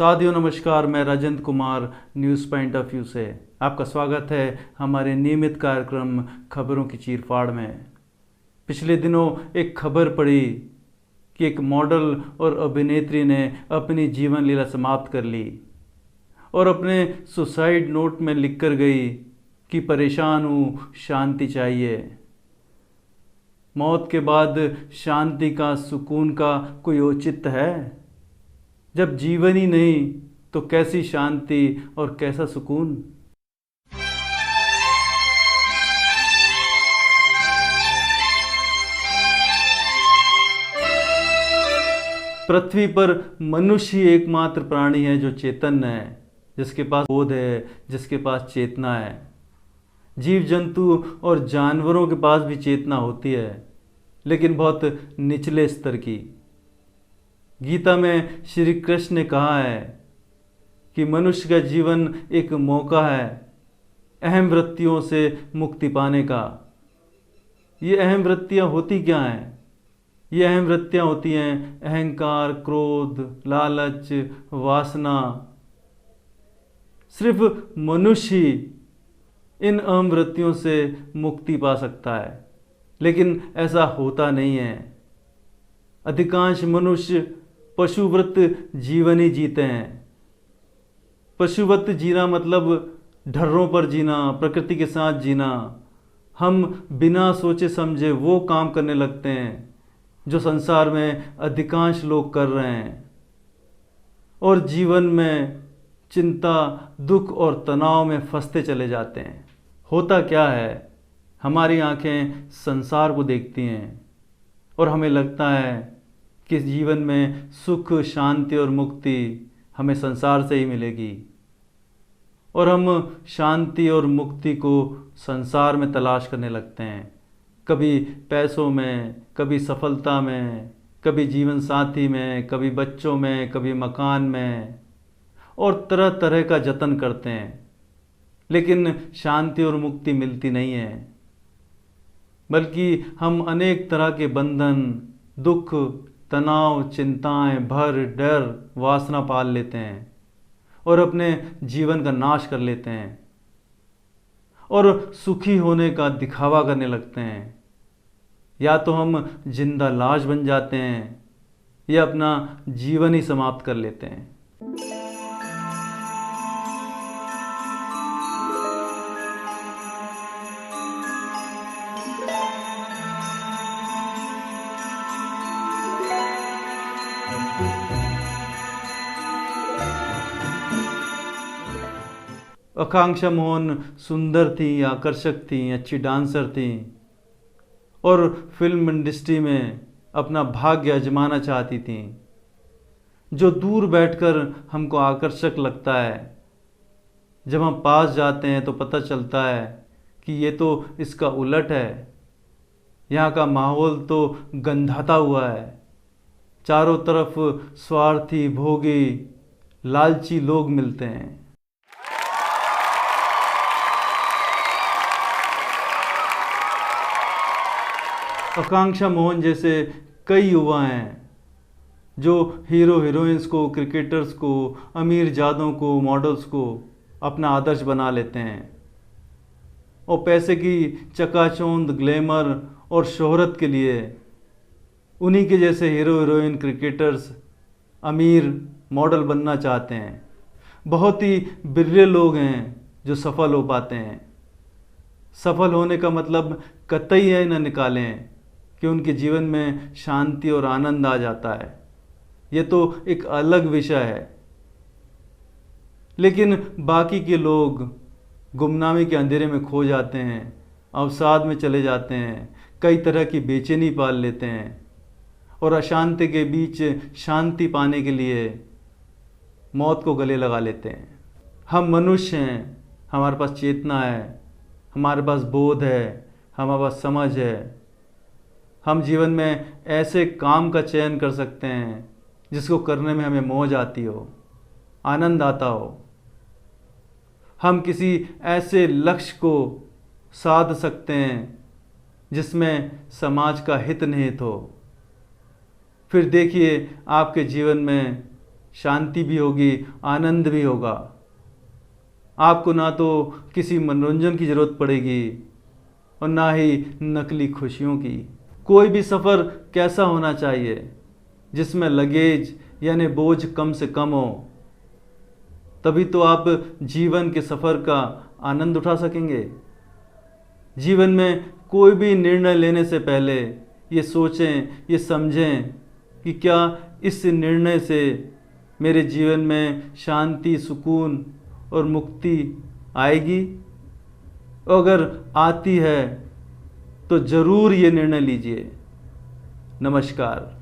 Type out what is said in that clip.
साथियों नमस्कार, मैं Rajendra Kumar news point of view से आपका स्वागत है हमारे नियमित कार्यक्रम खबरों की चीरफाड़ में। पिछले दिनों एक खबर पड़ी कि एक मॉडल और अभिनेत्री ने अपनी जीवन लीला समाप्त कर ली और अपने सुसाइड नोट में लिख कर गई कि परेशान हूँ, शांति चाहिए। मौत के बाद शांति का, सुकून का कोई औचित्य है? जब जीवन ही नहीं तो कैसी शांति और कैसा सुकून। पृथ्वी पर मनुष्य ही एकमात्र प्राणी है जो चेतन है, जिसके पास बोध है, जिसके पास चेतना है। जीव जंतु और जानवरों के पास भी चेतना होती है, लेकिन बहुत निचले स्तर की। गीता में श्री कृष्ण ने कहा है कि मनुष्य का जीवन एक मौका है अहम वृत्तियों से मुक्ति पाने का। ये अहम वृत्तियाँ होती क्या हैं? ये अहम वृत्तियाँ होती हैं अहंकार, क्रोध, लालच, वासना। सिर्फ मनुष्य ही इन अहम वृत्तियों से मुक्ति पा सकता है, लेकिन ऐसा होता नहीं है। अधिकांश मनुष्य पशुवृत्त जीवन ही जीते हैं। पशुवृत्त जीना मतलब ढर्रों पर जीना, प्रकृति के साथ जीना। हम बिना सोचे समझे वो काम करने लगते हैं जो संसार में अधिकांश लोग कर रहे हैं, और जीवन में चिंता, दुख और तनाव में फंसते चले जाते हैं। होता क्या है, हमारी आंखें संसार को देखती हैं और हमें लगता है कि जीवन में सुख, शांति और मुक्ति हमें संसार से ही मिलेगी, और हम शांति और मुक्ति को संसार में तलाश करने लगते हैं। कभी पैसों में, कभी सफलता में, कभी जीवन साथी में, कभी बच्चों में, कभी मकान में, और तरह तरह का जतन करते हैं, लेकिन शांति और मुक्ति मिलती नहीं है। बल्कि हम अनेक तरह के बंधन, दुख, तनाव, चिंताएं, भर, डर, वासना पाल लेते हैं और अपने जीवन का नाश कर लेते हैं और सुखी होने का दिखावा करने लगते हैं। या तो हम जिंदा लाश बन जाते हैं या अपना जीवन ही समाप्त कर लेते हैं। आकांक्षा मोहन सुंदर थी, आकर्षक थी, अच्छी डांसर थी और फिल्म इंडस्ट्री में अपना भाग्य आजमाना चाहती थी। जो दूर बैठकर हमको आकर्षक लगता है, जब हम पास जाते हैं तो पता चलता है कि ये तो इसका उलट है। यहाँ का माहौल तो गंधाता हुआ है। चारों तरफ स्वार्थी, भोगी, लालची लोग मिलते हैं। आकांक्षा मोहन जैसे कई युवा हैं जो हीरो हीरोइंस को, क्रिकेटर्स को, अमीर जादों को, मॉडल्स को अपना आदर्श बना लेते हैं और पैसे की चकाचौंध, ग्लैमर और शोहरत के लिए उन्हीं के जैसे हीरो हीरोइन, क्रिकेटर्स, अमीर, मॉडल बनना चाहते हैं। बहुत ही बिरले लोग हैं जो सफल हो पाते हैं। सफल होने का मतलब कतई है न निकालें कि उनके जीवन में शांति और आनंद आ जाता है। ये तो एक अलग विषय है। लेकिन बाकी के लोग गुमनामी के अंधेरे में खो जाते हैं, अवसाद में चले जाते हैं, कई तरह की बेचैनी पाल लेते हैं और अशांति के बीच शांति पाने के लिए मौत को गले लगा लेते हैं। हम मनुष्य हैं, हमारे पास चेतना है, हमारे पास बोध है, हमारे पास समझ है। हम जीवन में ऐसे काम का चयन कर सकते हैं जिसको करने में हमें मौज आती हो, आनंद आता हो। हम किसी ऐसे लक्ष्य को साध सकते हैं जिसमें समाज का हित निहित हो। फिर देखिए आपके जीवन में शांति भी होगी, आनंद भी होगा। आपको ना तो किसी मनोरंजन की ज़रूरत पड़ेगी और ना ही नकली खुशियों की। कोई भी सफ़र कैसा होना चाहिए जिसमें लगेज यानी बोझ कम से कम हो, तभी तो आप जीवन के सफ़र का आनंद उठा सकेंगे। जीवन में कोई भी निर्णय लेने से पहले ये सोचें, ये समझें कि क्या इस निर्णय से मेरे जीवन में शांति, सुकून और मुक्ति आएगी। अगर आती है तो ज़रूर ये निर्णय लीजिए। नमस्कार।